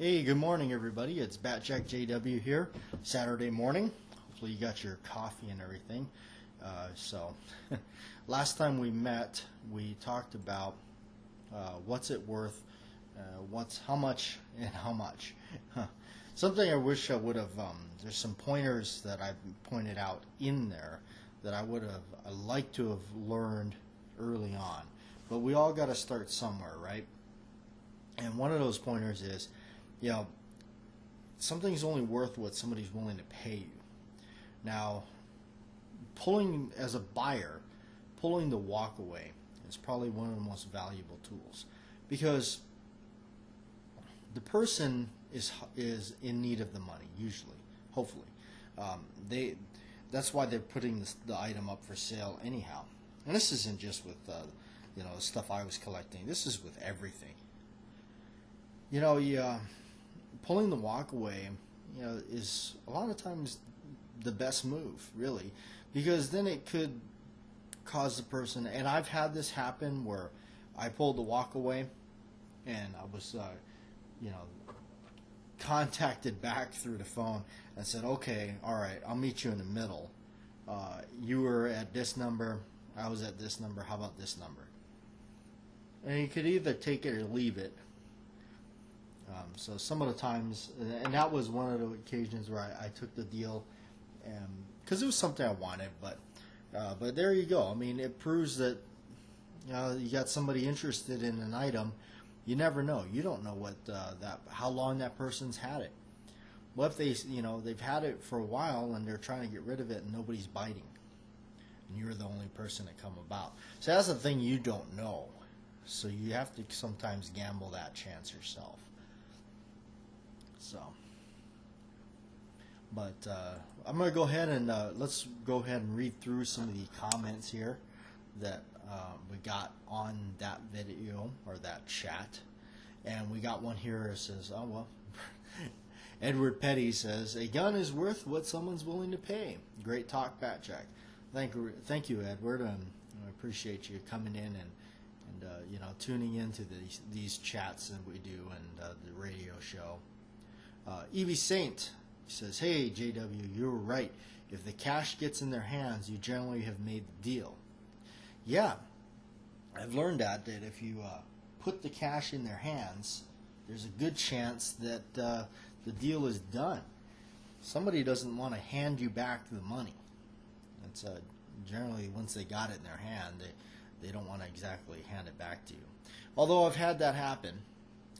Hey, good morning, everybody. It's Batjack JW here. Saturday morning. Hopefully, you got your coffee and everything. Last time we met, we talked about what's it worth, how much, and how much. Something I wish I would have. There's some pointers that I've pointed out in there that I would have liked to have learned early on. But we all got to start somewhere, right? And one of those pointers is, something's only worth what somebody's willing to pay you. Now, as a buyer, pulling the walk away is probably one of the most valuable tools, because the person is in need of the money, usually, hopefully. That's why they're putting the item up for sale anyhow. And this isn't just with the stuff I was collecting. This is with everything. Pulling the walk away, is a lot of times the best move, really, because then it could cause the person. And I've had this happen where I pulled the walk away, and I was, contacted back through the phone and said, "Okay, all right, I'll meet you in the middle. You were at this number, I was at this number. How about this number?" And you could either take it or leave it. So some of the times, and that was one of the occasions where I took the deal, because it was something I wanted. But there you go. I mean, it proves that you got somebody interested in an item. You never know. You don't know how long that person's had it. What if they've had it for a while and they're trying to get rid of it and nobody's biting, and you're the only person that come about. So that's the thing you don't know. So you have to sometimes gamble that chance yourself. But I'm going to go ahead and let's go ahead and read through some of the comments here that we got on that video or that chat. And we got one here that says, "Oh well." Edward Petty says, "A gun is worth what someone's willing to pay." Great talk, Batjack. Thank you, Edward. I appreciate you coming in and tuning into these chats that we do and the radio show. Evie Saint says, "Hey, JW, you're right. If the cash gets in their hands, you generally have made the deal." Yeah, I've learned that if you put the cash in their hands, there's a good chance that the deal is done. Somebody doesn't want to hand you back the money. It's generally, once they got it in their hand, they don't want to exactly hand it back to you. Although I've had that happen.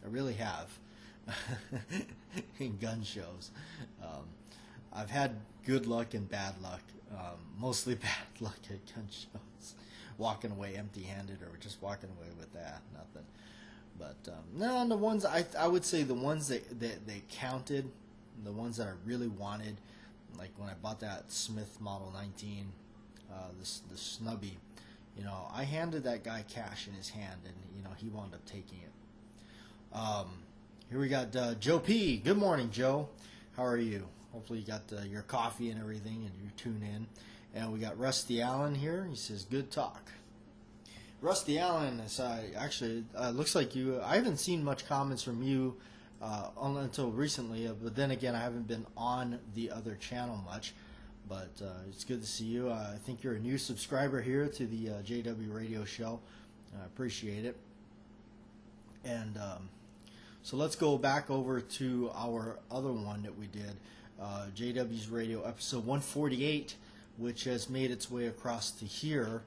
I really have. In gun shows. I've had good luck and bad luck. Mostly bad luck at gun shows. Walking away empty-handed, or just walking away with nothing. But no, the ones I would say the ones that they counted, the ones that I really wanted, like when I bought that Smith Model 19, the snubby, I handed that guy cash in his hand, and he wound up taking it. Here we got Joe P. Good morning, Joe. How are you? Hopefully you got your coffee and everything, and you tune in. And we got Rusty Allen here. He says, "Good talk." Rusty Allen is actually looks like you. I haven't seen much comments from you until recently, but then again, I haven't been on the other channel much. But it's good to see you. I think you're a new subscriber here to the JW Radio Show. I appreciate it. And so let's go back over to our other one that we did, JW's Radio episode 148, which has made its way across to here.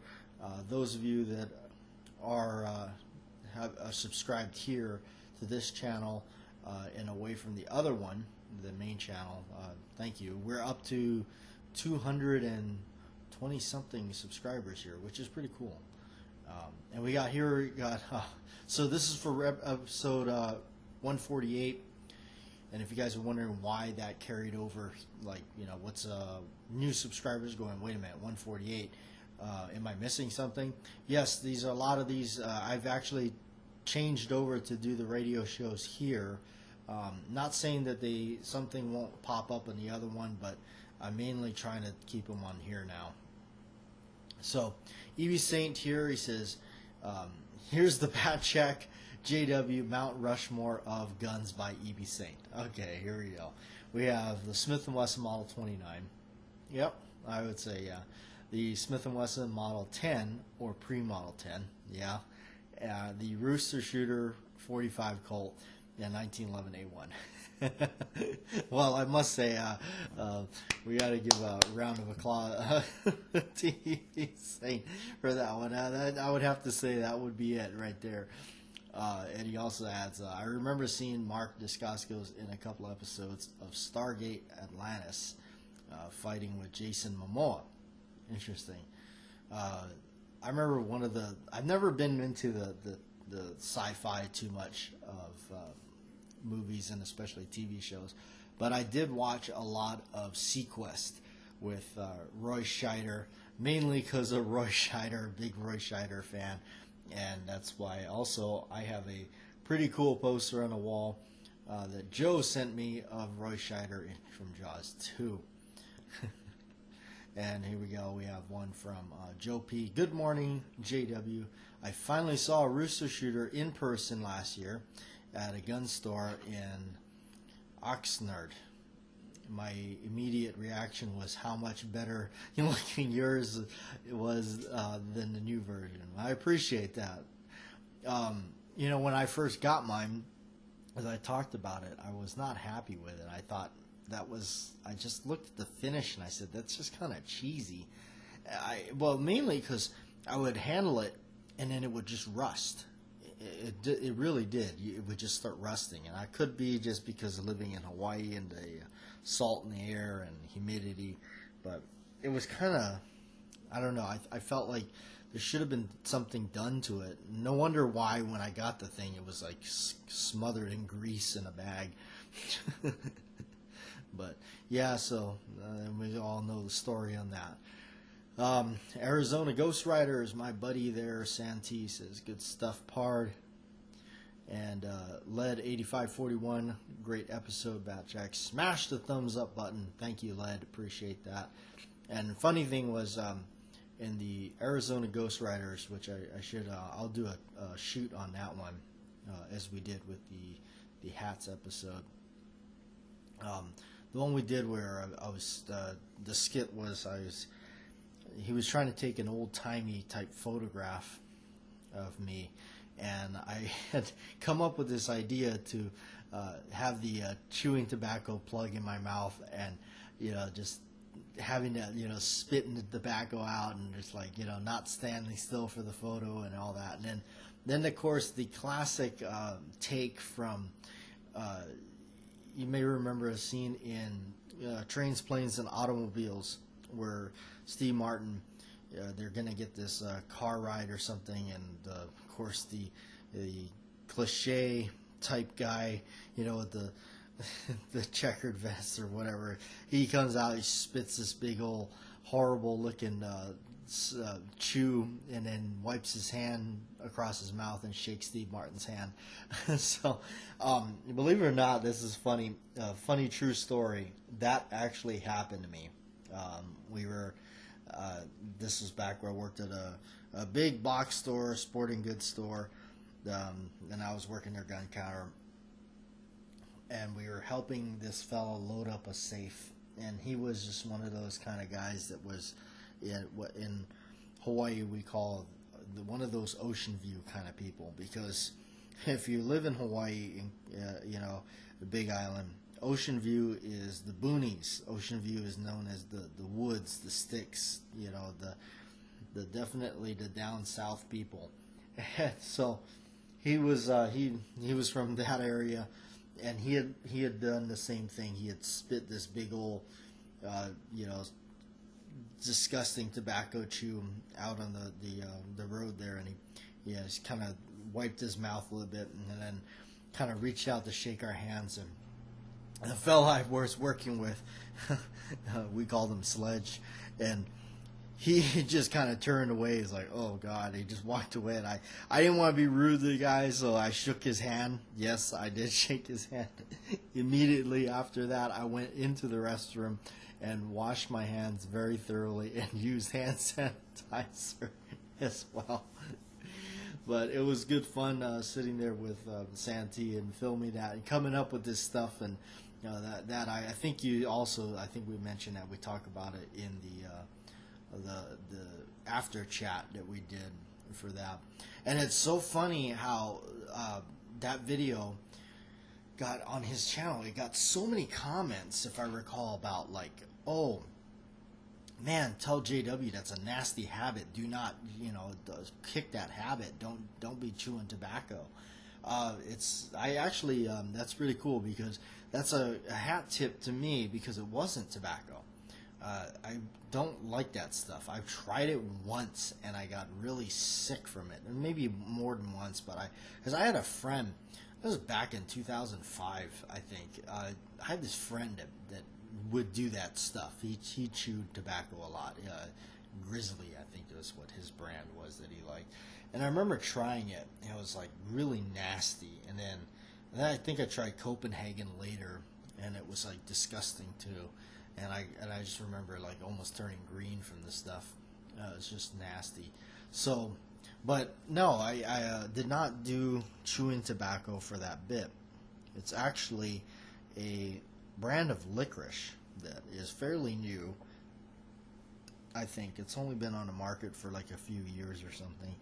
Those of you that are have subscribed here to this channel and away from the other one, the main channel, thank you. We're up to 220 something subscribers here, which is pretty cool. And we got so this is for episode 148. And if you guys are wondering why that carried over, what's new subscribers going, wait a minute, 148, am I missing something? Yes, a lot of these I've actually changed over to do the radio shows here. Not saying that something won't pop up in the other one, but I'm mainly trying to keep them on here now. So Evie Saint here, he says, "Here's the Batjack JW Mount Rushmore of guns by E.B. Saint. Okay, here we go. We have the Smith & Wesson Model 29. Yep, I would say, yeah. The Smith & Wesson Model 10, or pre-Model 10, yeah. The Rooster Shooter 45 Colt, yeah, 1911 A1. Well, I must say, we got to give a round of applause to E.B. Saint for that one. I would have to say that would be it right there. And he also adds, I remember seeing Mark Dacascos in a couple episodes of Stargate Atlantis, fighting with Jason Momoa. Interesting. I remember I've never been into the sci-fi too much of movies and especially TV shows, but I did watch a lot of Sequest with Roy Scheider, mainly because of Roy Scheider, big Roy Scheider fan. And that's why also I have a pretty cool poster on the wall that Joe sent me of Roy Scheider from Jaws 2. And here we go. We have one from Joe P. Good morning, JW. I finally saw a Rooster Shooter in person last year at a gun store in Oxnard. My immediate reaction was how much better looking yours was than the new version. I appreciate that. When I first got mine, as I talked about it, I was not happy with it. I thought I just looked at the finish and I said, that's just kind of cheesy. Mainly because I would handle it and then it would just rust. It really did. It would just start rusting. And I could be just because of living in Hawaii and the salt in the air and humidity. But it was kind of, I don't know, I felt like there should have been something done to it. No wonder why when I got the thing it was like smothered in grease in a bag. But yeah, so we all know the story on that. Arizona Ghost Riders, my buddy there, Santee, says good stuff, Pard. And Led 8541, great episode, Batjack. Smash the thumbs up button. Thank you, Led. Appreciate that. And the funny thing was, in the Arizona Ghost Riders, which I'll do a shoot on that one, as we did with the Hats episode. The one we did where the skit was, he was trying to take an old-timey type photograph of me, and I had come up with this idea to have the chewing tobacco plug in my mouth and, just having to, spitting the tobacco out and just like, not standing still for the photo and all that. And then of course, the classic take from, you may remember a scene in Trains, Planes, and Automobiles where Steve Martin, they're going to get this car ride or something, and of course the cliche type guy, with the checkered vest or whatever, he comes out, he spits this big old horrible looking chew and then wipes his hand across his mouth and shakes Steve Martin's hand. So, believe it or not, this is funny. Funny true story. That actually happened to me. This was back where I worked at a big box store, sporting goods store, and I was working their gun counter, and we were helping this fellow load up a safe, and he was just one of those kind of guys that was in Hawaii we call one of those ocean view kind of people, because if you live in Hawaii, the Big Island, Ocean View is the boonies. Ocean View is known as the woods, the sticks, the definitely the down south people. So he was he was from that area, and he had done the same thing. He had spit this big old disgusting tobacco chew out on the road there, and he just kind of wiped his mouth a little bit and then kind of reached out to shake our hands. And the fellow I was working with, we called him Sledge, and he just kind of turned away. He's like, oh God, he just walked away. And I didn't want to be rude to the guy, so I shook his hand. Yes, I did shake his hand. Immediately after that, I went into the restroom and washed my hands very thoroughly and used hand sanitizer as well. But it was good fun sitting there with Santee and filming that and coming up with this stuff. And that I think you also, I think we mentioned that we talk about it in the after chat that we did for that. And it's so funny how that video got on his channel. It got so many comments, if I recall, about like, oh man, tell JW that's a nasty habit. Do not, kick that habit. Don't be chewing tobacco. I actually that's really cool because that's a hat tip to me because it wasn't tobacco. I don't like that stuff. I've tried it once and I got really sick from it, and maybe more than once. But because I had a friend, this was back in 2005, I think. I had this friend that would do that stuff. He chewed tobacco a lot. Grizzly, I think was what his brand was that he liked. And I remember trying it. It was like really nasty. And then I think I tried Copenhagen later, and it was like disgusting too. And I just remember like almost turning green from the stuff. It's just nasty. So, but no, I did not do chewing tobacco for that bit. It's actually a brand of licorice that is fairly new. I think it's only been on the market for like a few years or something,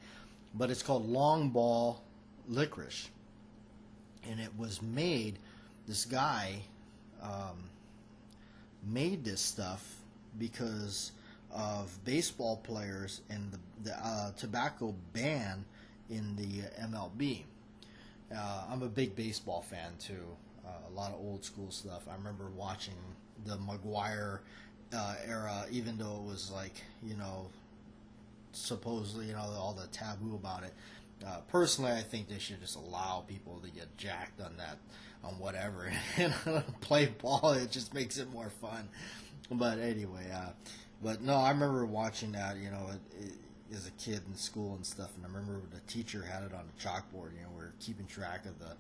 but it's called Long Ball licorice, and it was made. This guy made this stuff because of baseball players and the tobacco ban in the MLB. I'm a big baseball fan too. A lot of old school stuff. I remember watching the McGwire era, even though it was like, supposedly, all the taboo about it. Personally, I think they should just allow people to get jacked on that, on whatever, and play ball. It just makes it more fun. But anyway, but no, I remember watching that, as a kid in school and stuff, and I remember the teacher had it on a chalkboard. We were keeping track of the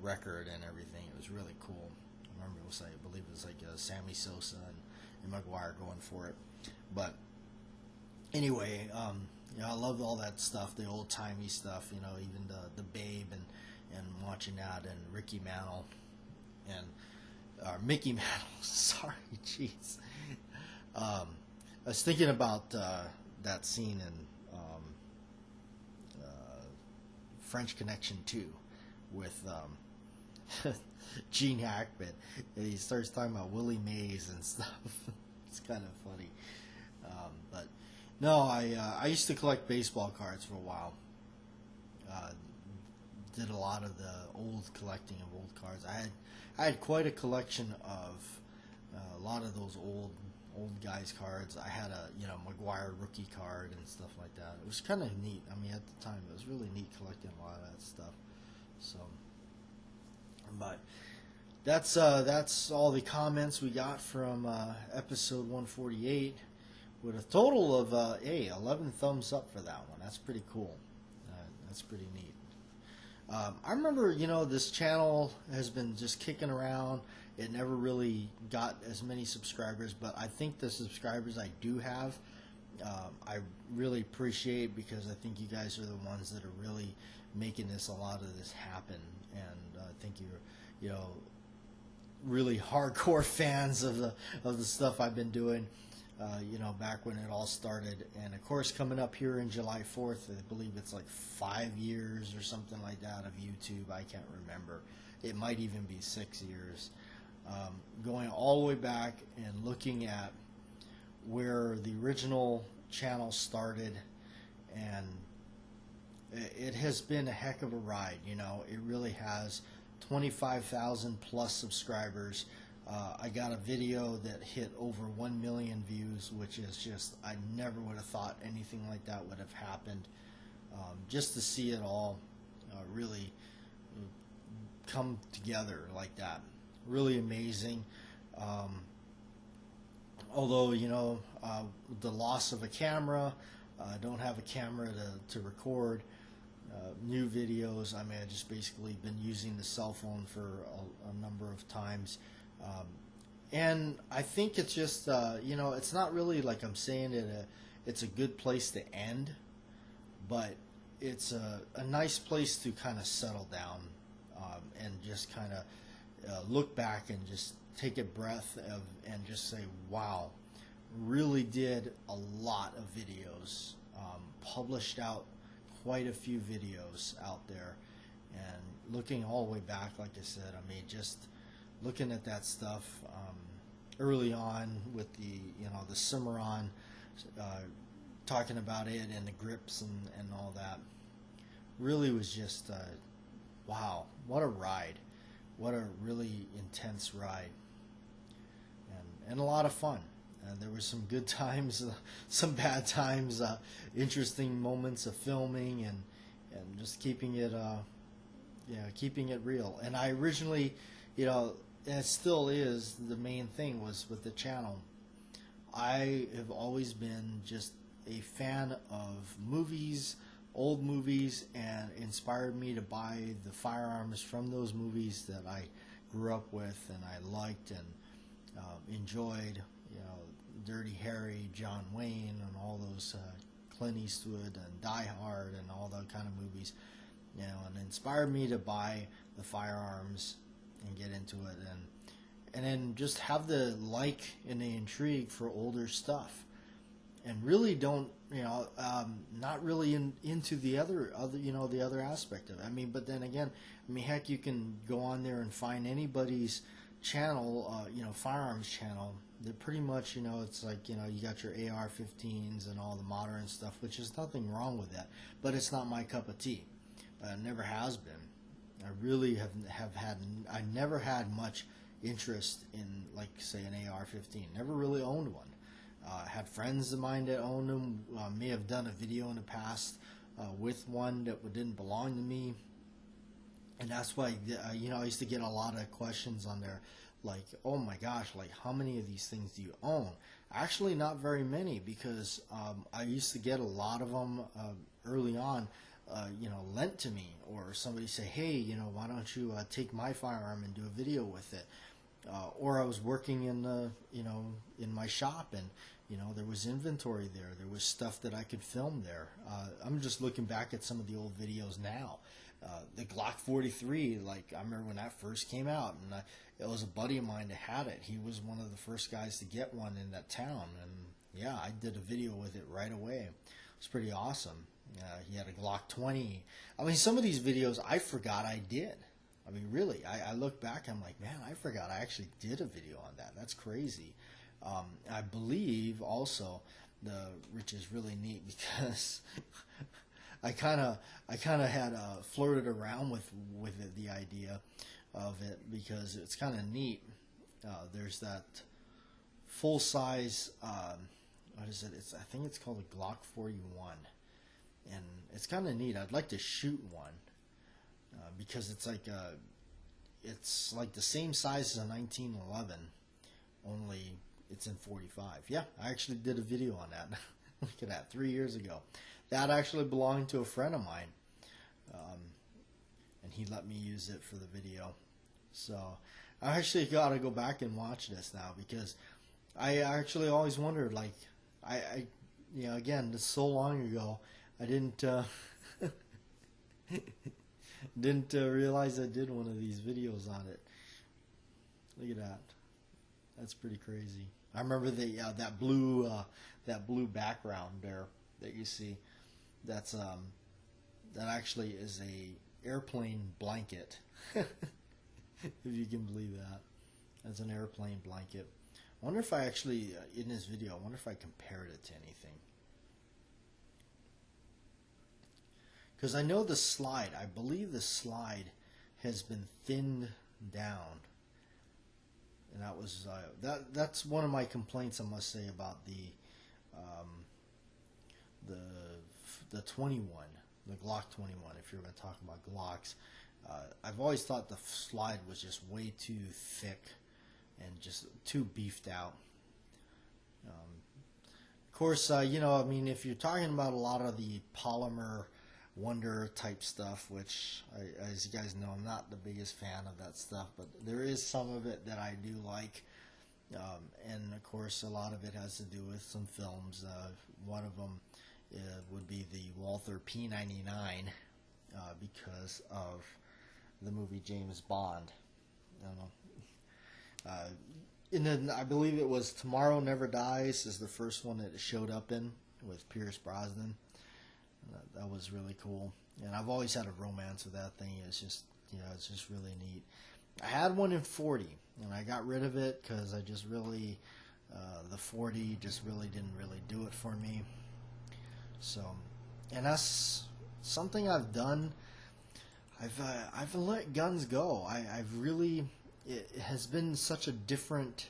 record and everything. It was really cool. I remember it was like, I believe it was like Sammy Sosa and McGwire going for it. But anyway, I loved all that stuff, the old timey stuff. Even the Babe and watching that, and Ricky Mantle and Mickey Mantle. Sorry, jeez. I was thinking about that scene in French Connection 2 with Gene Hackman. And he starts talking about Willie Mays and stuff. It's kind of funny. But no, I used to collect baseball cards for a while. Did a lot of the old collecting of old cards. I had quite a collection of a lot of those old guys cards. I had a McGwire rookie card and stuff like that. It was kind of neat. I mean, at the time, it was really neat collecting a lot of that stuff. So, but that's all the comments we got from episode 148, with a total of 11 thumbs up for that one. That's pretty cool. That's pretty neat. I remember, this channel has been just kicking around. It never really got as many subscribers, but I think the subscribers I do have, I really appreciate, because I think you guys are the ones that are really making a lot of this happen, and I think you're, really hardcore fans of the stuff I've been doing, back when it all started. And of course, coming up here in July 4th, I believe it's like 5 years or something like that of YouTube. I can't remember. It might even be 6 years. Going all the way back and looking at where the original channel started, and it has been a heck of a ride. It really has. 25,000 plus subscribers. I got a video that hit over 1 million views, which is just, I never would have thought anything like that would have happened. Just to see it all really come together like that. Really amazing. Although, the loss of a camera, I don't have a camera to record new videos. I mean, I just basically been using the cell phone for a number of times. And I think it's just, it's not really like I'm saying it's a good place to end, but it's a nice place to kind of settle down, and just kind of look back and just take a breath and just say, wow, really did a lot of videos, published out quite a few videos out there, and looking all the way back, like I said, I mean, just looking at that stuff early on with the Cimarron, talking about it and the grips and all that, really was just wow, what a ride, what a really intense ride, and a lot of fun. There were some good times, some bad times, interesting moments of filming, and just keeping it keeping it real. And I originally, and it still is, the main thing was with the channel, I have always been just a fan of movies, old movies, and inspired me to buy the firearms from those movies that I grew up with and I liked and enjoyed. Dirty Harry, John Wayne, and all those Clint Eastwood and Die Hard and all that kind of movies, and inspired me to buy the firearms and get into it, and then just have the like and the intrigue for older stuff, and really don't, not really into the other the other aspect of it. I mean, but then again, I mean, heck, you can go on there and find anybody's channel, firearms channel. They're pretty much, it's like, you got your AR-15s and all the modern stuff, which is nothing wrong with that, but it's not my cup of tea. It never has been. I really I never had much interest in, like, say, an AR-15. Never really owned one. Had friends of mine that owned them. May have done a video in the past with one that didn't belong to me. And that's why, I used to get a lot of questions on there, like, oh my gosh, like, how many of these things do you own? Actually, not very many, because I used to get a lot of them early on, lent to me, or somebody say, hey, why don't you take my firearm and do a video with it? Or I was working in in my shop, and there was inventory there. There was stuff that I could film there. I'm just looking back at some of the old videos now. The Glock 43, like, I remember when that first came out, and it was a buddy of mine that had it. He was one of the first guys to get one in that town, and yeah, I did a video with it right away. It was pretty awesome. He had a Glock 20. I mean, some of these videos I forgot I did. I mean, really, I look back, I'm like, man, I forgot I actually did a video on that. That's crazy. I believe also, which is really neat, because I kind of had flirted around with the idea of it, because it's kind of neat. There's that full size, what is it? I think it's called a Glock 41, and it's kind of neat. I'd like to shoot one, because it's like the same size as a 1911, only it's in 45. Yeah, I actually did a video on that. Look at that, 3 years ago. That actually belonged to a friend of mine, and he let me use it for the video. So I actually got to go back and watch this now, because I actually always wondered, like, I again, this is so long ago, I didn't realize I did one of these videos on it. Look at that. That's pretty crazy. I remember that blue background there that you see. That's that actually is a airplane blanket. If you can believe that. That's an airplane blanket. I wonder if I actually, in this video, I wonder if I compared it to anything. Because I know the slide, I believe the slide has been thinned down. And that was, that's one of my complaints, I must say, about the 21, the Glock 21, if you're going to talk about Glocks. I've always thought the slide was just way too thick and just too beefed out. Of course, I mean, if you're talking about a lot of the polymer Wonder type stuff, which, as you guys know, I'm not the biggest fan of that stuff, but there is some of it that I do like. And of course, a lot of it has to do with some films. One of them would be the Walther P99 because of the movie James Bond. I don't know. And then I believe it was Tomorrow Never Dies is the first one that it showed up in with Pierce Brosnan. That was really cool. And I've always had a romance with that thing. It's just, it's just really neat. I had one in 40, and I got rid of it because I just really, the 40 just really didn't really do it for me. So, and that's something I've done. I've let guns go. I've really, it has been such a different,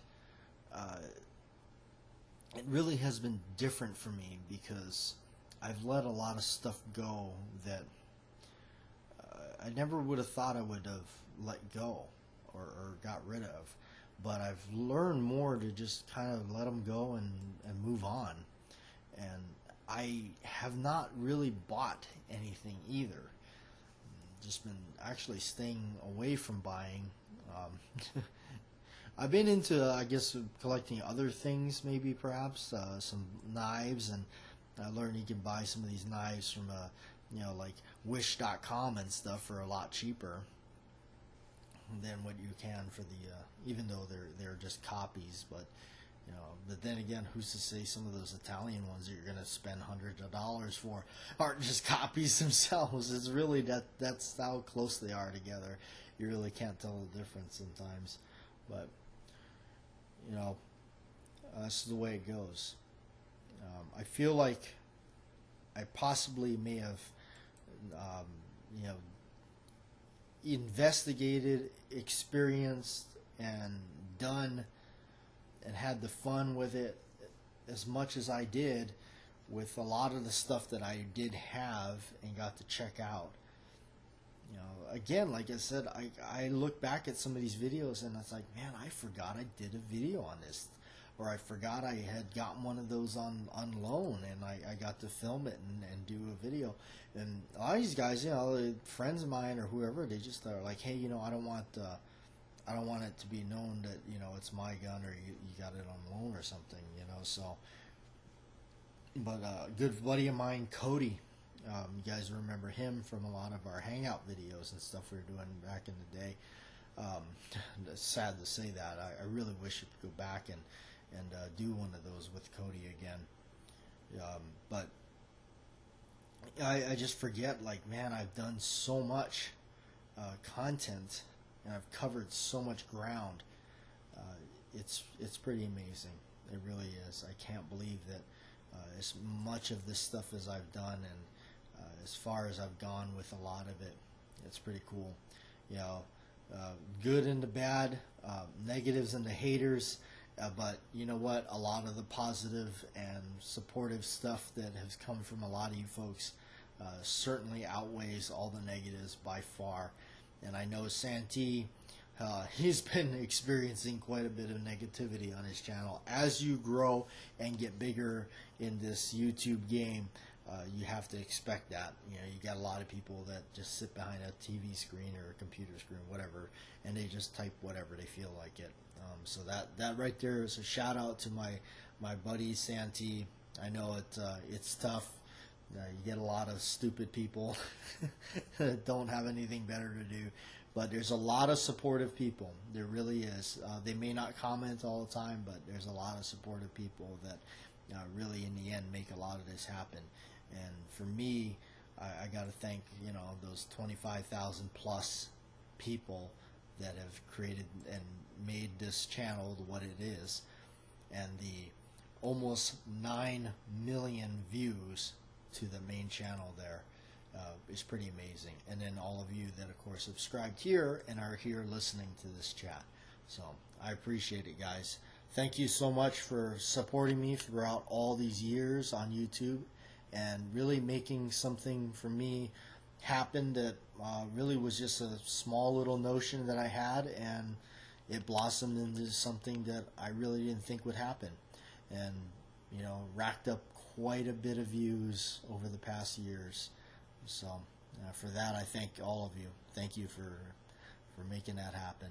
it really has been different for me because I've let a lot of stuff go that I never would have thought I would have let go or got rid of. But I've learned more to just kind of let them go and move on. And I have not really bought anything either. Just been actually staying away from buying. I've been into, I guess, collecting other things, maybe perhaps some knives, and I learned you can buy some of these knives from, like Wish.com and stuff for a lot cheaper than what you can for the, even though they're just copies, but but then again, who's to say some of those Italian ones that you're going to spend hundreds of dollars for aren't just copies themselves? It's really that's how close they are together. You really can't tell the difference sometimes, but that's the way it goes. I feel like I possibly may have, investigated, experienced, and done and had the fun with it as much as I did with a lot of the stuff that I did have and got to check out. Again, like I said, I look back at some of these videos and it's like, man, I forgot I did a video on this, or I forgot I had gotten one of those on loan and I got to film it and do a video. And a lot of these guys, friends of mine or whoever, they just are like, hey, I don't want it to be known that it's my gun or you got it on loan or something, so. But a good buddy of mine, Cody, you guys remember him from a lot of our hangout videos and stuff we were doing back in the day. It's sad to say that. I really wish you could go back and do one of those with Cody again. But I just forget, like, man, I've done so much content and I've covered so much ground. It's pretty amazing. It really is. I can't believe that as much of this stuff as I've done and as far as I've gone with a lot of it, it's pretty cool. Good and the bad, negatives and the haters, but you know what? A lot of the positive and supportive stuff that has come from a lot of you folks certainly outweighs all the negatives by far. And I know Santee, he's been experiencing quite a bit of negativity on his channel. As you grow and get bigger in this YouTube game, you have to expect that. You got a lot of people that just sit behind a TV screen or a computer screen, whatever, and they just type whatever they feel like it. So that right there is a shout out to my buddy Santee. I know it's tough. You get a lot of stupid people that don't have anything better to do, but there's a lot of supportive people. There really is. They may not comment all the time, but there's a lot of supportive people that really in the end make a lot of this happen. And for me, I got to thank those 25,000 plus people that have created and made this channel what it is, and the almost 9 million views to the main channel there is pretty amazing. And then all of you that of course subscribed here and are here listening to this chat. So I appreciate it, guys. Thank you so much for supporting me throughout all these years on YouTube and really making something for me happen that really was just a small little notion that I had, and it blossomed into something that I really didn't think would happen, and racked up quite a bit of views over the past years. So for that, I thank all of you. Thank you for making that happen.